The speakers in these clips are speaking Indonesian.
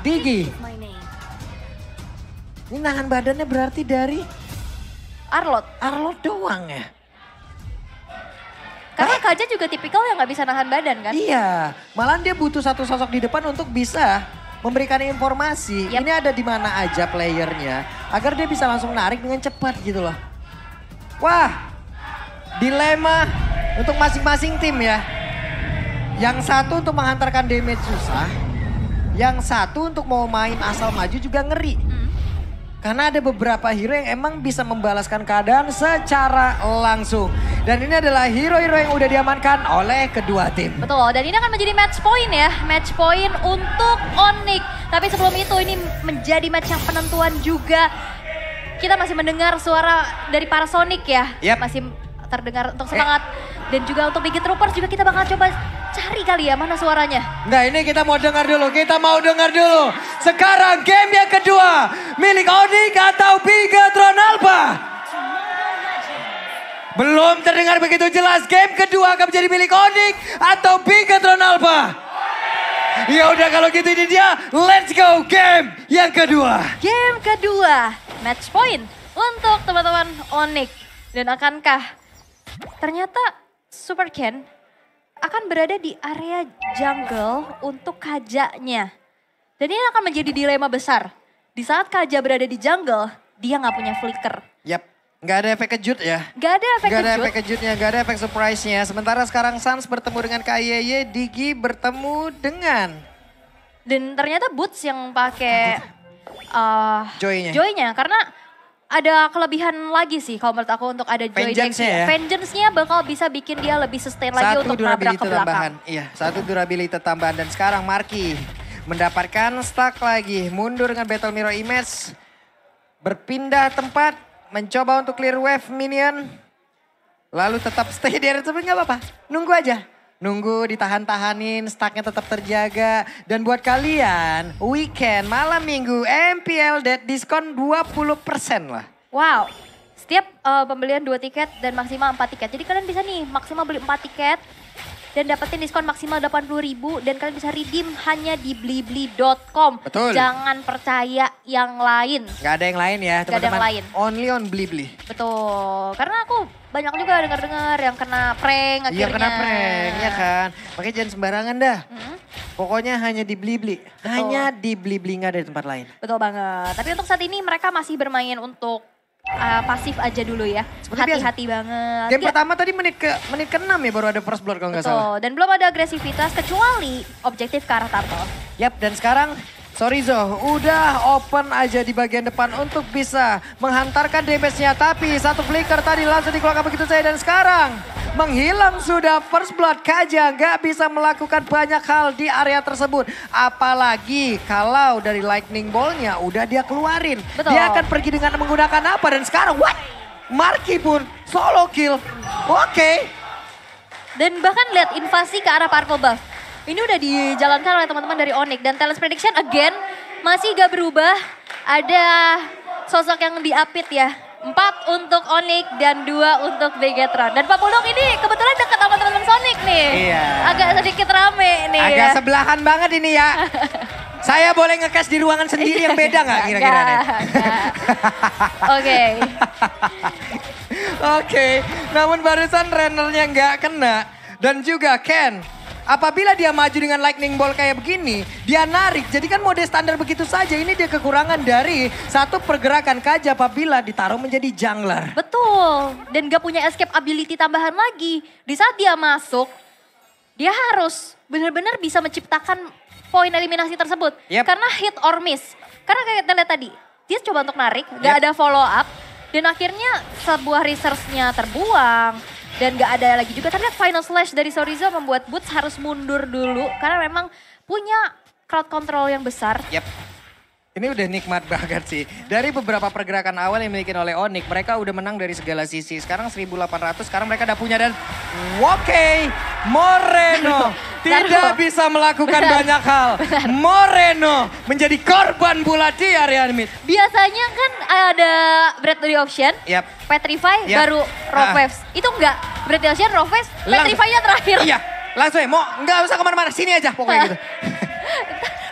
Digi. Ini nahan badannya berarti dari Arlot doang ya? Karena Kaja juga tipikal yang nggak bisa nahan badan kan? Iya, malah dia butuh satu sosok di depan untuk bisa memberikan informasi. Yep. Ini ada di mana aja playernya agar dia bisa langsung narik dengan cepat gitu loh. Wah, dilema untuk masing-masing tim ya. Yang satu untuk menghantarkan damage susah, yang satu untuk mau main asal maju juga ngeri. Karena ada beberapa hero yang emang bisa membalaskan keadaan secara langsung. Dan ini adalah hero-hero yang udah diamankan oleh kedua tim. Betul, dan ini akan menjadi match point ya. Match point untuk Onyx. Tapi sebelum itu ini menjadi match yang penentuan juga. Kita masih mendengar suara dari para Sonic ya. Yep. Masih terdengar untuk semangat. Dan juga untuk Biggie Troopers juga kita bakal coba cari kali ya mana suaranya. Nah ini kita mau dengar dulu, Sekarang game yang kedua, milik Onyx atau Bigatron Alpha. Belum terdengar begitu jelas, game kedua akan menjadi milik Onyx atau Bigatron Alpha. Ya udah kalau gitu ini dia, let's go game yang kedua. Game kedua, match point untuk teman-teman Onyx. Dan akankah ternyata Super Ken akan berada di area jungle untuk Kajanya. Dan ini akan menjadi dilema besar. Di saat Kaja berada di jungle, dia nggak punya flicker. Yap, nggak ada efek kejut ya. Nggak ada efek Nggak ada kejut. efek kejutnya, nggak ada efek surprise-nya. Sementara sekarang Sans bertemu dengan KYY, Digi bertemu dengan Dan ternyata Boots yang pakai Joy-nya. Joy-nya. Karena ada kelebihan lagi sih kalau menurut aku untuk ada Joy Vengeance-nya ya. Vengeance-nya bakal bisa bikin dia lebih sustain lagi untuk nabrak ke belakang. Tambahan. Iya, satu durability tambahan. Dan sekarang Marky mendapatkan stack lagi. Mundur dengan Battle Mirror Image. Berpindah tempat. Mencoba untuk clear wave minion. Lalu tetap stay di area tersebut, nggak apa-apa. Nunggu aja. Nunggu ditahan-tahanin, stacknya tetap terjaga. Dan buat kalian, weekend, malam minggu, MPL Dead diskon 20% lah. Wow, setiap pembelian 2 tiket dan maksimal 4 tiket. Jadi kalian bisa nih maksimal beli 4 tiket dan dapetin diskon maksimal 80.000 dan kalian bisa redeem hanya di blibli.com. Betul. Jangan percaya yang lain. Gak ada yang lain ya Gak ada teman-teman. yang lain. Only on Blibli. Betul, karena aku banyak juga dengar-dengar yang kena prank akhirnya. Iya kena prank, ya kan. Makanya jangan sembarangan dah. Pokoknya hanya di Blibli. Betul. Hanya di Blibli, nggak ada di tempat lain. Betul banget. Tapi untuk saat ini mereka masih bermain untuk pasif aja dulu ya. Seperti Hati-hati banget. Game Ya, pertama tadi menit ke-6 ya baru ada first blood kalau nggak salah. betul. Dan belum ada agresivitas kecuali objektif ke arah turtle. Yap, dan sekarang Sorizo udah open aja di bagian depan untuk bisa menghantarkan damage-nya. Tapi satu flicker tadi langsung dikeluarkan begitu saja. Dan sekarang menghilang sudah first blood. Kaja nggak bisa melakukan banyak hal di area tersebut. Apalagi kalau dari lightning ball-nya udah dia keluarin. Betul. Dia akan pergi dengan menggunakan apa. Dan sekarang what? Marky pun solo kill. Oke. Dan bahkan lihat invasi ke arah purple buff. Ini udah dijalankan oleh teman-teman dari Onyx. Dan talent prediction again masih gak berubah. Ada sosok yang diapit ya. 4 untuk Onyx dan 2 untuk Bigatron. Dan Pak Pulung ini kebetulan dekat sama teman-teman Sonic nih. Iya. Agak sedikit rame nih Agak ya. sebelahan banget ini ya. Saya boleh nge-cash di ruangan sendiri yang beda nggak kira-kira nih? Oke. Oke, namun barusan Rennernya nggak kena. Dan juga Ken, apabila dia maju dengan lightning ball kayak begini, dia narik. Jadi kan mode standar begitu saja. Ini dia kekurangan dari satu pergerakan Kaja apabila ditaruh menjadi jungler. Betul. Dan gak punya escape ability tambahan lagi. Di saat dia masuk, dia harus benar-benar bisa menciptakan poin eliminasi tersebut. Yep. Karena hit or miss. Karena kayak kita lihat tadi, dia coba untuk narik, gak ada follow up. Dan akhirnya sebuah resource-nya terbuang. Dan gak ada lagi juga. Ternyata final slash dari Sorizo membuat Boots harus mundur dulu. Karena memang punya crowd control yang besar. Yap. Ini udah nikmat banget sih. Dari beberapa pergerakan awal yang dimiliki oleh Onyx, mereka udah menang dari segala sisi. Sekarang 1.800, sekarang mereka udah punya dan Oke, Moreno tidak bisa melakukan banyak hal. Moreno menjadi korban bulat di area mid. Biasanya kan ada Breath of the Ocean, Yap. Petrify, Yap. baru Rock Waves. Itu enggak, Breath of the Ocean, Rock Waves, Langsung. Petrify-nya terakhir. Iya, langsung ya. Mau nggak usah kemana-mana, sini aja pokoknya gitu.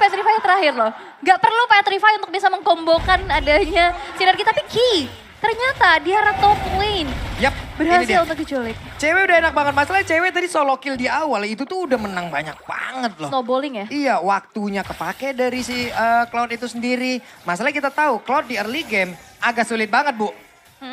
Petrify yang terakhir loh. Gak perlu Petrify untuk bisa mengkombokan adanya sinergi, tapi Key ternyata di arah top lane Yap, berhasil untuk diculik. Cewek udah enak banget. Masalahnya cewek tadi solo kill di awal itu tuh udah menang banyak banget loh. Snowballing ya? Iya, waktunya kepake dari si Cloud itu sendiri. Masalahnya kita tahu Cloud di early game agak sulit banget, Bu.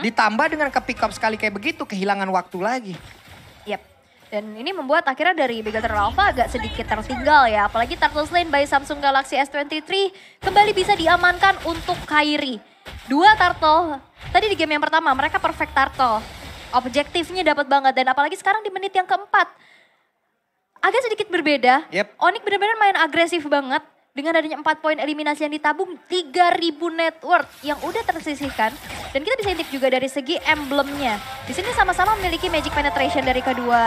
Ditambah dengan ke pick up sekali kayak begitu, kehilangan waktu lagi. Yap. Dan ini membuat akhirnya dari Begator Alpha agak sedikit tertinggal ya. Apalagi Turtle Lane by Samsung Galaxy S23 kembali bisa diamankan untuk Kairi. 2 turtle, tadi di game yang pertama mereka perfect turtle. Objektifnya dapat banget dan apalagi sekarang di menit yang keempat. Agak sedikit berbeda, Onyx benar-benar main agresif banget. Dengan adanya 4 poin eliminasi yang ditabung, 3.000 net worth yang udah tersisihkan. Dan kita bisa intip juga dari segi emblemnya. Di sini sama-sama memiliki magic penetration dari kedua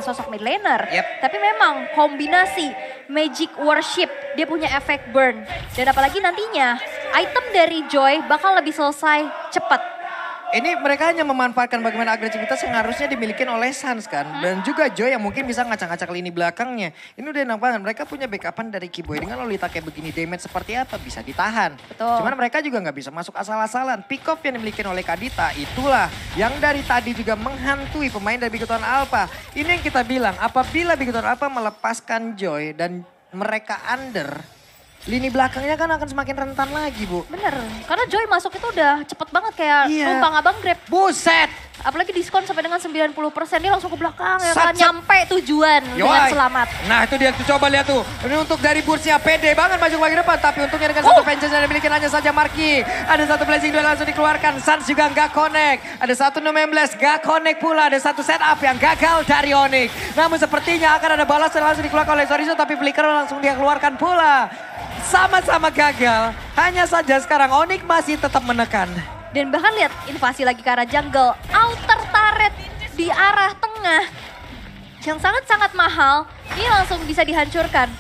sosok mid laner. Tapi memang kombinasi magic worship, dia punya efek burn. Dan apalagi nantinya item dari Joy bakal lebih selesai cepat. Ini mereka hanya memanfaatkan bagaimana agresivitas yang harusnya dimiliki oleh Suns kan. Dan juga Joy yang mungkin bisa ngacak-ngacak lini belakangnya. Ini udah enak banget. Mereka punya backupan dari Kiboy. Dengan Lolita kayak begini damage seperti apa bisa ditahan. Betul. Cuman mereka juga nggak bisa masuk asal-asalan. Pick off yang dimiliki oleh Kadita itulah yang dari tadi juga menghantui pemain dari Bigoton Alpha. Ini yang kita bilang apabila Bigoton Alpha melepaskan Joy dan mereka under. Lini belakangnya kan akan semakin rentan lagi, Bu. Bener, karena Joy masuk itu udah cepet banget kayak numpang abang Grab. Buset! Apalagi diskon sampai dengan 90%, dia langsung ke belakang ya kan, nyampe tujuan dengan selamat. Nah itu dia tuh, coba lihat tuh. Ini untuk dari Bursnya pede banget maju lagi depan. Tapi untungnya dengan satu vengeance yang dimiliki hanya saja Marky. Ada satu blessing duel langsung dikeluarkan. Suns juga nggak connect. Ada satu No-Membless nggak connect pula. Ada satu setup yang gagal dari Onyx. Namun sepertinya akan ada balas yang langsung dikeluarkan oleh Sorizo. Tapi Flicker langsung dia keluarkan pula. Sama-sama gagal. Hanya saja sekarang Onyx masih tetap menekan. Dan bahkan lihat invasi lagi ke arah jungle. Outer turret di arah tengah. Yang sangat-sangat mahal. Ini langsung bisa dihancurkan.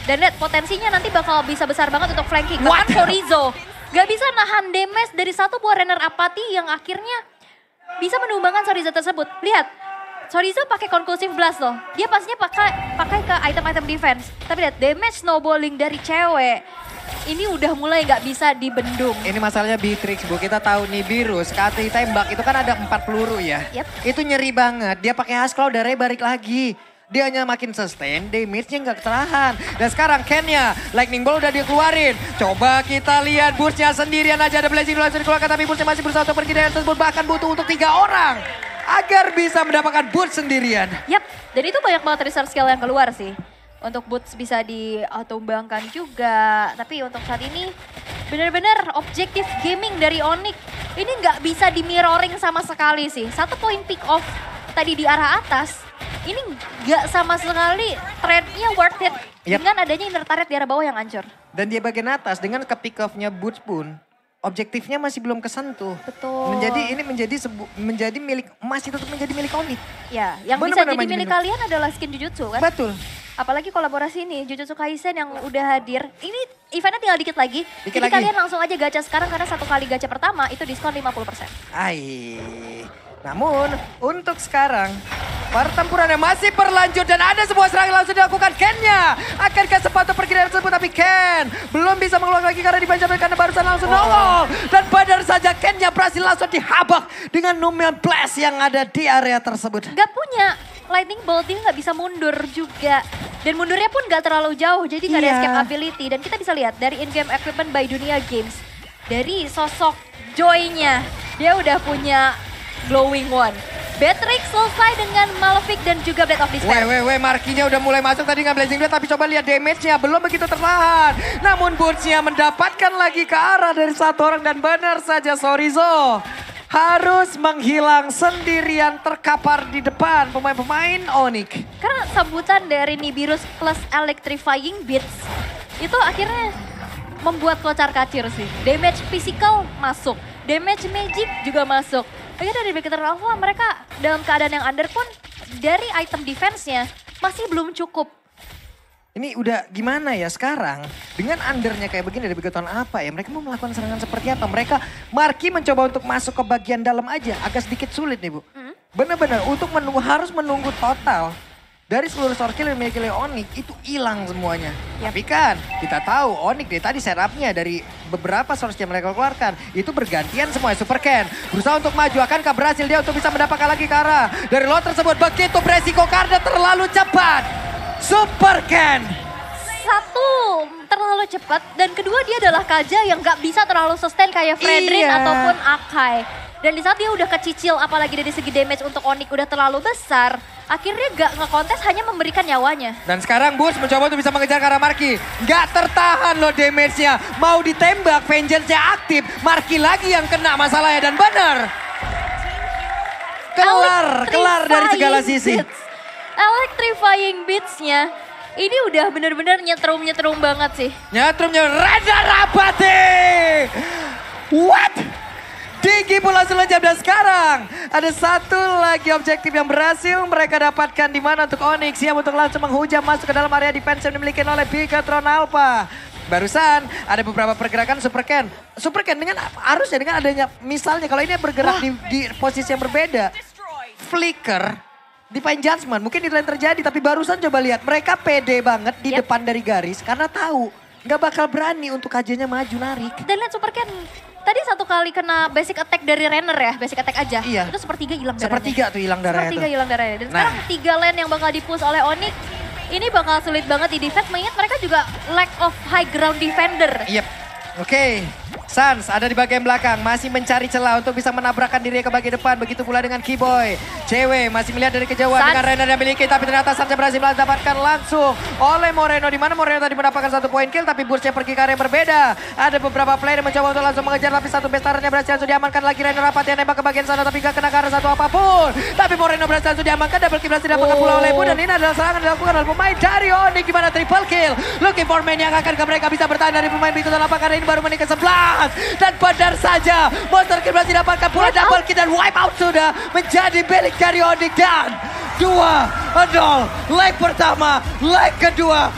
Dan lihat potensinya nanti bakal bisa besar banget untuk flanking. Bahkan Sorizo gak bisa nahan damage dari satu buah Renner Apathy yang akhirnya bisa menumbangkan Sorizo tersebut. Lihat. Sorizo pakai conclusive blast loh. Dia pastinya pakai ke item-item defense. Tapi lihat damage snowballing dari cewek. Ini udah mulai nggak bisa dibendung. Ini masalahnya Beatrix, Bu. Kita tahu nih biru saat ditembak itu kan ada 4 peluru ya. Itu nyeri banget. Dia pakai Husk Cloud, darahnya balik lagi. Dia hanya makin sustain, damage-nya nggak ketahan. Dan sekarang Kenya, Lightning Ball udah dia keluarin. Coba kita lihat Burst-nya sendirian aja. Ada blessing langsung dikeluarkan, tapi Burst-nya masih berusaha untuk pergi dari tersebut. Bahkan butuh untuk 3 orang. Agar bisa mendapatkan Boots sendirian. Yap, dan itu banyak banget research skill yang keluar sih. Untuk Boots bisa ditumbangkan juga. Tapi untuk saat ini benar-benar objektif gaming dari Onyx. Ini nggak bisa di mirroring sama sekali sih. 1 poin pick off tadi di arah atas. Ini nggak sama sekali trade-nya worth it. Dengan adanya inner turret di arah bawah yang hancur. Dan di bagian atas dengan ke pick off-nya Boots pun. Objektifnya masih belum kesentuh. Betul. Menjadi milik, masih tetap menjadi milik Onyx. Ya, yang bisa jadi milik kalian adalah skin Jujutsu kan? Betul. Apalagi kolaborasi ini, Jujutsu Kaisen yang udah hadir. Ini eventnya tinggal dikit lagi. Jadi kalian langsung aja gacha sekarang karena 1 kali gacha pertama itu diskon 50%. Namun untuk sekarang pertempurannya masih berlanjut dan ada sebuah serangan langsung dilakukan Kenya. Akankah sepatu pergi dari tersebut tapi Ken belum bisa mengeluarkan lagi karena dibanjir karena barusan langsung nongol. Dan benar saja Kenya berhasil langsung dihabak dengan No-Membless yang ada di area tersebut. Gak punya Lightning Bolt, dia gak bisa mundur juga. Dan mundurnya pun gak terlalu jauh jadi gak ada escape ability. Dan kita bisa lihat dari in-game equipment by Dunia Games. Dari sosok Joy-nya, dia udah punya Glowing One. Beatrix selesai dengan Malefic dan juga Blade of Despair. Markinya udah mulai masuk tadi nggak Blazing Blade tapi coba lihat damage-nya belum begitu tertahan. Namun Burst-nya mendapatkan lagi ke arah dari 1 orang dan benar saja Sorizo harus menghilang sendirian terkapar di depan pemain-pemain Onyx. Karena sambutan dari Nibiru's plus Electrifying Beats itu akhirnya membuat kocar-kacir sih. Damage physical masuk, damage magic juga masuk. Akhirnya dari Begator Alpha mereka dalam keadaan yang under pun dari item defense-nya masih belum cukup. Ini udah gimana ya sekarang dengan undernya kayak begini dari Begator Alpha ya. Mereka mau melakukan serangan seperti apa? Marky mencoba untuk masuk ke bagian dalam aja agak sedikit sulit nih Bu. Benar-benar untuk harus menunggu total dari seluruh source kill yang dimiliki oleh Onyx itu hilang semuanya. Yap. Tapi kan kita tahu Onyx dari tadi setupnya dari beberapa source yang mereka keluarkan itu bergantian semua. Super Ken berusaha untuk maju, akankah berhasil dia untuk bisa mendapatkan lagi ke arah dari lot tersebut? Begitu beresiko karena terlalu cepat. Super Ken. Satu, terlalu cepat. Dan kedua dia adalah Kaja yang gak bisa terlalu sustain kayak Fredrin Iya. ataupun Akai. Dan di saat dia udah kecicil apalagi dari segi damage untuk Onyx udah terlalu besar. Akhirnya gak ngekontes hanya memberikan nyawanya. Dan sekarang Bus mencoba untuk bisa mengejar ke arah Marky. Nggak tertahan loh damage-nya. Mau ditembak, Vengeance-nya aktif. Marky lagi yang kena masalahnya dan benar. Kelar dari segala sisi. Electrifying Beats-nya ini udah bener-bener nyetrum banget sih. Nyatrumnya Reda Rabati. What? Digi pula selesai dan sekarang ada satu lagi objektif yang berhasil mereka dapatkan di mana untuk Onyx siap untuk langsung menghujam masuk ke dalam area defense yang dimiliki oleh Bigatron Alpha. Barusan ada beberapa pergerakan Super Ken. Super Ken dengan harusnya dengan adanya misalnya kalau ini bergerak di posisi yang berbeda. Flicker, Divine Judgment mungkin itu yang terjadi tapi barusan coba lihat mereka pede banget di depan dari garis karena tahu nggak bakal berani untuk KJ-nya maju narik. Dan lihat Super Ken tadi satu kali kena basic attack dari Renner ya, basic attack aja. Iya. Itu sepertiga hilang darahnya. Sepertiga tuh hilang darahnya. Sepertiga hilang darahnya. Dan Nah. sekarang 3 lane yang bakal di-push oleh Onyx. Ini bakal sulit banget di defense mengingat mereka juga lack of high ground defender. Yep. Oke. Sans ada di bagian belakang, masih mencari celah untuk bisa menabrakkan dirinya ke bagian depan. Begitu pula dengan Keyboy. Cewek masih melihat dari kejauhan Sans. dengan Renner yang miliki. Tapi ternyata Sans berhasil mendapatkan langsung oleh Moreno. Di mana Moreno tadi mendapatkan 1 poin kill. Tapi Burstnya pergi ke area yang berbeda. Ada beberapa player yang mencoba untuk langsung mengejar. Tapi satu bestarannya berhasil langsung diamankan lagi. Renner rapat yang nembak ke bagian sana. Tapi gak kena ke arah satu apapun. Tapi Moreno berhasil langsung diamankan. Double kill berhasil didapatkan pula oleh Bu. Dan ini adalah serangan dilakukan oleh pemain dari Onyx. Gimana triple kill. Looking for man yang akan mereka bisa bertahan dari pemain Bigatron Alpha. Karena ini baru menit ke-11. Dan benar saja monster kill berhasil didapatkan pula double kill dan wipe out sudah menjadi milik dari Onyx dan 2-0 leg pertama, leg kedua